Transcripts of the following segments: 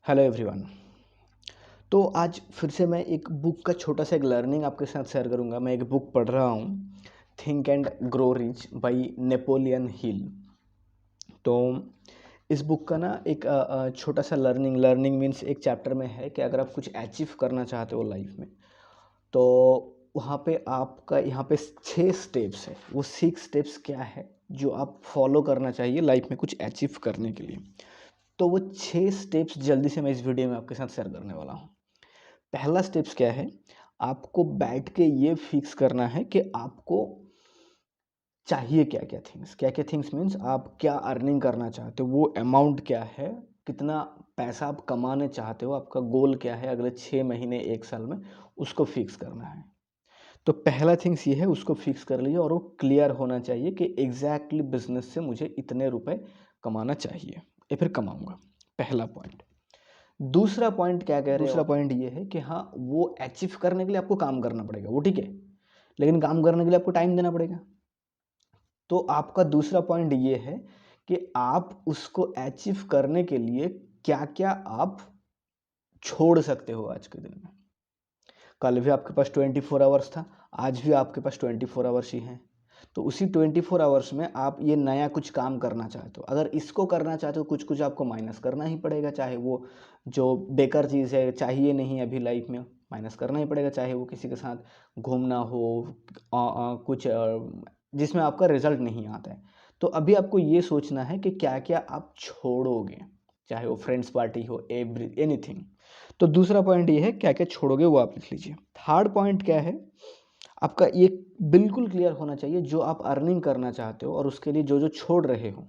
Hello everyone. तो आज फिर से मैं एक बुक का छोटा सा एक लर्निंग आपके साथ शेयर करूंगा। मैं एक बुक पढ़ रहा हूँ, think and grow rich by Napoleon Hill. तो इस बुक का ना एक छोटा सा लर्निंग मीन्स एक चैप्टर में है कि अगर आप कुछ अचीव करना चाहते हो लाइफ में, तो वहाँ पे आपका यहाँ पे 6 स्टेप्स है। वो 6 स्टेप्स क्या है जो आप फॉलो करना चाहिए लाइफ में कुछ अचीव करने के लिए। तो वो 6 स्टेप्स जल्दी से मैं इस वीडियो में आपके साथ शेयर करने वाला हूँ। पहला स्टेप्स क्या है, आपको बैठ के ये फिक्स करना है कि आपको चाहिए क्या क्या थिंग्स मीन्स आप क्या अर्निंग करना चाहते हो, वो अमाउंट क्या है, कितना पैसा आप कमाने चाहते हो, आपका गोल क्या है अगले 6 महीने 1 साल में, उसको फिक्स करना है। तो पहला थिंग्स ये है, उसको फिक्स कर लीजिए और वो क्लियर होना चाहिए कि एग्जैक्टली बिजनेस से मुझे इतने रुपए कमाना चाहिए या फिर कमाऊंगा। पहला पॉइंट। दूसरा पॉइंट क्या कह रहे हो, दूसरा पॉइंट ये है कि हाँ, वो अचीव करने के लिए आपको काम करना पड़ेगा, वो ठीक है, लेकिन काम करने के लिए आपको टाइम देना पड़ेगा। तो आपका दूसरा पॉइंट ये है कि आप उसको अचीव करने के लिए क्या क्या आप छोड़ सकते हो आज के दिन में। कल भी आपके पास 24 आवर्स था, आज भी आपके पास 24 आवर्स ही हैं। तो उसी 24 आवर्स में आप ये नया कुछ काम करना चाहते हो, अगर इसको करना चाहते हो कुछ कुछ आपको माइनस करना ही पड़ेगा। चाहे वो जो बेकार चीज़ है, चाहिए नहीं अभी लाइफ में, माइनस करना ही पड़ेगा। चाहे वो किसी के साथ घूमना हो, कुछ जिसमें आपका रिजल्ट नहीं आता है। तो अभी आपको ये सोचना है कि क्या क्या आप छोड़ोगे, चाहे वो फ्रेंड्स पार्टी हो, एनीथिंग। तो दूसरा पॉइंट ये है क्या क्या छोड़ोगे, वो आप लिख लीजिए। थर्ड पॉइंट क्या है, आपका ये बिल्कुल क्लियर होना चाहिए जो आप अर्निंग करना चाहते हो और उसके लिए जो जो छोड़ रहे हो,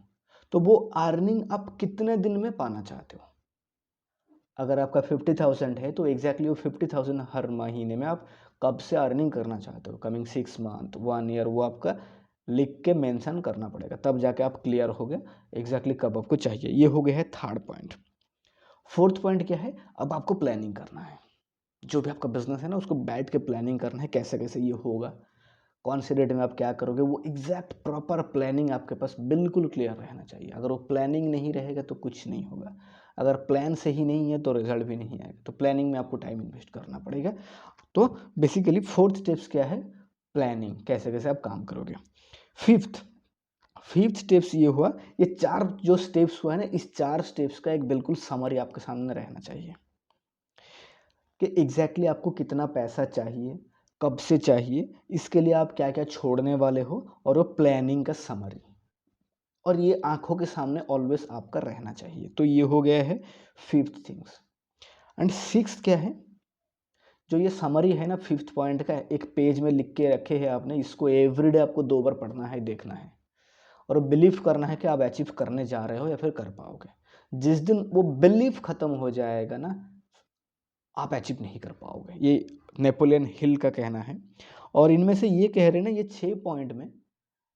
तो वो अर्निंग आप कितने दिन में पाना चाहते हो। अगर आपका 50,000 है तो एग्जैक्टली वो 50,000 हर महीने में आप कब से अर्निंग करना चाहते हो, कमिंग 6 मंथ 1 ईयर, वो आपका लिख के मेंशन करना पड़ेगा, तब जाके आप क्लियर हो गए एग्जैक्टली कब आपको चाहिए। ये हो गया है थर्ड पॉइंट। फोर्थ पॉइंट क्या है, अब आपको प्लानिंग करना है। जो भी आपका बिजनेस है ना, उसको बैठ के प्लानिंग करना है, कैसे कैसे ये होगा, कौन से डेट में आप क्या करोगे, वो एग्जैक्ट प्रॉपर प्लानिंग आपके पास बिल्कुल क्लियर रहना चाहिए। अगर वो प्लानिंग नहीं रहेगा तो कुछ नहीं होगा, अगर प्लान सही नहीं है तो रिजल्ट भी नहीं आएगा। तो प्लानिंग में आपको टाइम इन्वेस्ट करना पड़ेगा। तो बेसिकली फोर्थ स्टेप्स क्या है, प्लानिंग, कैसे कैसे आप काम करोगे। फिफ्थ फिफ्थ स्टेप्स ये हुआ, ये 4 जो स्टेप्स हुआ है ना, इस 4 स्टेप्स का एक बिल्कुल समरी आपके सामने रहना चाहिए कि एग्जैक्टली आपको कितना पैसा चाहिए, कब से चाहिए, इसके लिए आप क्या क्या छोड़ने वाले हो, और वो प्लानिंग का समरी, और ये आंखों के सामने ऑलवेज आपका रहना चाहिए। तो ये हो गया है फिफ्थ थिंग्स। एंड सिक्स्थ क्या है, जो ये समरी है ना फिफ्थ पॉइंट का, एक पेज में लिख के रखे हैं आपने, इसको एवरीडे आपको 2 बार पढ़ना है, देखना है और बिलीव करना है कि आप अचीव करने जा रहे हो या फिर कर पाओगे। जिस दिन वो बिलीफ खत्म हो जाएगा ना, आप अचीव नहीं कर पाओगे। ये नेपोलियन हिल का कहना है। और इनमें से ये कह रहे हैं ना, ये 6 पॉइंट में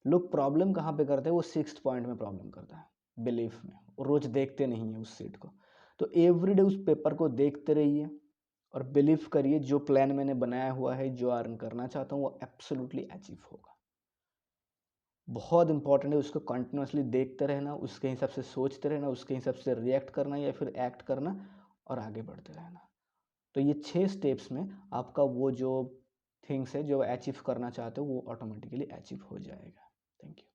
लोग प्रॉब्लम कहाँ पे करते हैं, वो 6th पॉइंट में प्रॉब्लम करता है, बिलीफ में। रोज देखते नहीं है उस सीट को। तो एवरीडे उस पेपर को देखते रहिए और बिलीव करिए, जो प्लान मैंने बनाया हुआ है, जो अर्न करना चाहता हूँ, वो एब्सोल्युटली अचीव होगा। बहुत इंपॉर्टेंट है, उसको कंटिन्यूसली देखते रहना, उसके हिसाब से सोचते रहना, उसके हिसाब से रिएक्ट करना या फिर एक्ट करना और आगे बढ़ते रहना। तो ये 6 स्टेप्स में आपका वो जो थिंग्स है जो अचीव करना चाहते हो, वो ऑटोमेटिकली अचीव हो जाएगा। Thank you.